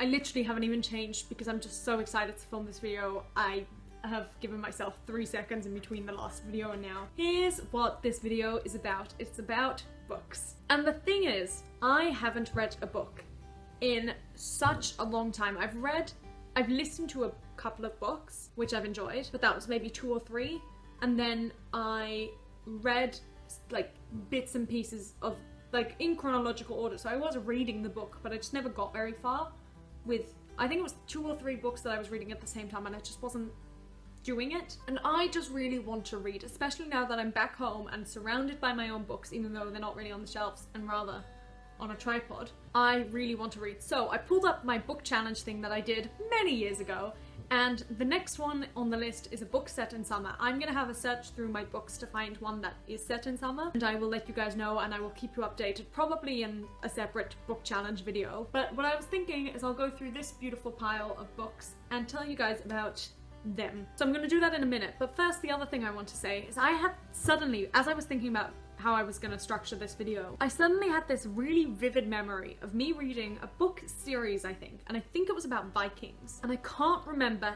I literally haven't even changed because I'm just so excited to film this video. I have given myself 3 seconds in between the last video and now. Here's what this video is about. It's about books. And the thing is, I haven't read a book in such a long time. I've listened to a couple of books, which I've enjoyed, but that was maybe 2 or 3. And then I read like bits and pieces of like in chronological order. So I was reading the book, but I just never got very far with, I think it was 2 or 3 books that I was reading at the same time, and I just wasn't doing it. And I just really want to read, especially now that I'm back home and surrounded by my own books, even though they're not really on the shelves and rather on a tripod. I really want to read. So I pulled up my book challenge thing that I did many years ago, and the next one on the list is a book set in summer. I'm gonna have a search through my books to find one that is set in summer, and I will let you guys know, and I will keep you updated, probably in a separate book challenge video. But what I was thinking is I'll go through this beautiful pile of books and tell you guys about them. So I'm gonna do that in a minute, but first the other thing I want to say is I had suddenly, as I was thinking about how I was gonna structure this video, I suddenly had this really vivid memory of me reading a book series, I think, and I think it was about Vikings, and I can't remember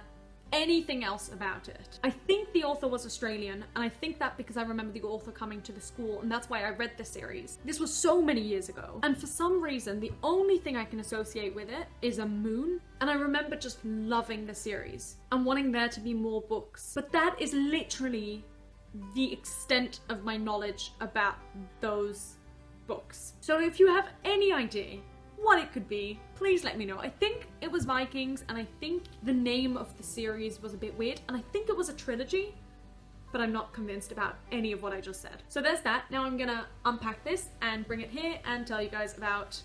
anything else about it. I think the author was Australian, and I think that because I remember the author coming to the school, and that's why I read the series. This was so many years ago, and for some reason the only thing I can associate with it is a moon, and I remember just loving the series and wanting there to be more books. But that is literally the extent of my knowledge about those books. So if you have any idea what it could be, please let me know. I think it was Vikings, and I think the name of the series was a bit weird, and I think it was a trilogy, but I'm not convinced about any of what I just said. So there's that. Now I'm gonna unpack this and bring it here and tell you guys about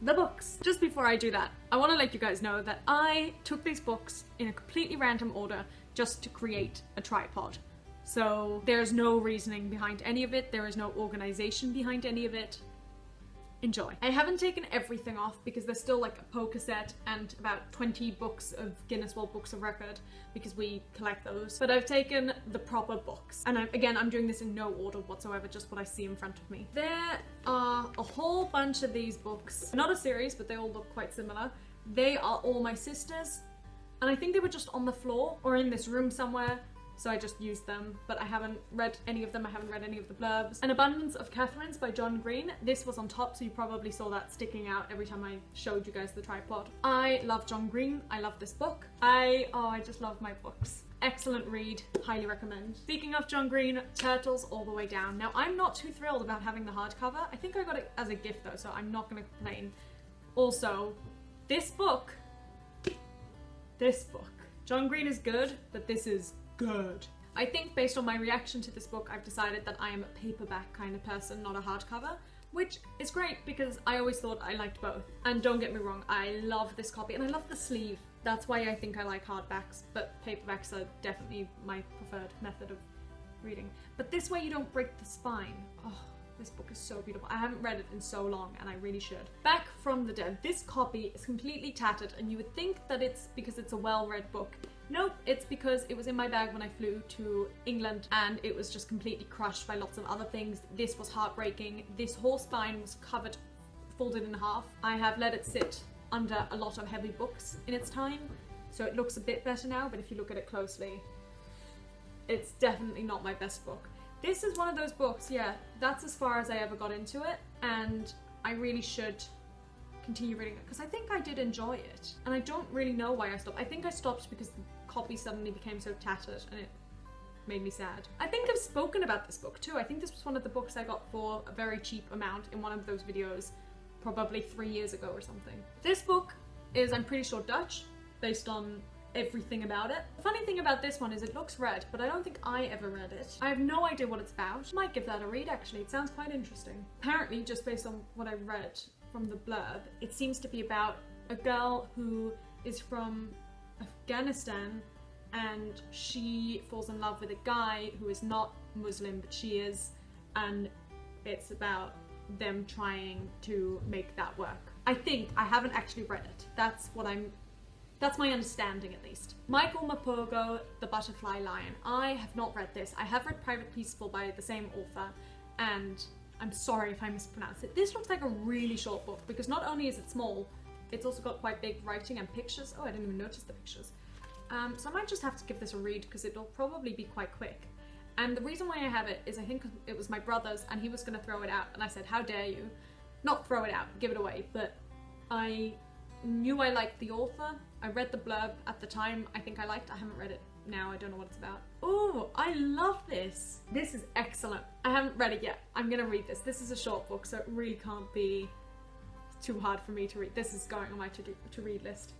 the books. Just before I do that, I want to let you guys know that I took these books in a completely random order just to create a tripod. So there's no reasoning behind any of it, there is no organization behind any of it. Enjoy. I haven't taken everything off because there's still like a poker set and about 20 books of Guinness World Books of Record because we collect those. But I've taken the proper books. And I'm doing this in no order whatsoever, just what I see in front of me. There are a whole bunch of these books. Not a series, but they all look quite similar. They are all my sister's, and I think they were just on the floor or in this room somewhere. So I just used them, but I haven't read any of them. I haven't read any of the blurbs. An Abundance of Catherines by John Green. This was on top, so you probably saw that sticking out every time I showed you guys the tripod. I love John Green. I love this book. I just love my books. Excellent read, highly recommend. Speaking of John Green, Turtles All the Way Down. Now I'm not too thrilled about having the hardcover. I think I got it as a gift though, so I'm not gonna complain. Also, this book, John Green is good, but this is good. I think based on my reaction to this book, I've decided that I am a paperback kind of person, not a hardcover, which is great because I always thought I liked both. And don't get me wrong, I love this copy and I love the sleeve. That's why I think I like hardbacks, but paperbacks are definitely my preferred method of reading. But this way you don't break the spine. Oh, this book is so beautiful. I haven't read it in so long and I really should. Back from the Dead. This copy is completely tattered and you would think that it's because it's a well-read book. Nope, it's because it was in my bag when I flew to England and it was just completely crushed by lots of other things. This was heartbreaking. This whole spine was covered, folded in half. I have let it sit under a lot of heavy books in its time, so it looks a bit better now, but if you look at it closely, it's definitely not my best book. This is one of those books, yeah, that's as far as I ever got into it, and I really should continue reading it because I think I did enjoy it, and I don't really know why I stopped. I think I stopped because the copy suddenly became so tattered and it made me sad. I think I've spoken about this book too. I think this was one of the books I got for a very cheap amount in one of those videos probably 3 years ago or something. This book is, I'm pretty sure, Dutch, based on everything about it. The funny thing about this one is it looks red, but I don't think I ever read it. I have no idea what it's about. Might give that a read actually, it sounds quite interesting. Apparently, just based on what I read from the blurb, it seems to be about a girl who is from Afghanistan and she falls in love with a guy who is not Muslim but she is, and it's about them trying to make that work. I think. I haven't actually read it. That's my understanding at least. Michael Mapogo, The Butterfly Lion. I have not read this. I have read Private Peaceful by the same author, and I'm sorry if I mispronounced it. This looks like a really short book because not only is it small, It's also got quite big writing and pictures. Oh, I didn't even notice the pictures. So I might just have to give this a read because it'll probably be quite quick. And the reason why I have it is I think it was my brother's and he was going to throw it out, and I said, how dare you? Not throw it out, give it away, but I knew I liked the author. I read the blurb at the time. I think I haven't read it now. I don't know what it's about. Oh, I love this. This is excellent. I haven't read it yet. I'm going to read this. This is a short book, so it really can't be too hard for me to read. This is going on my to read list.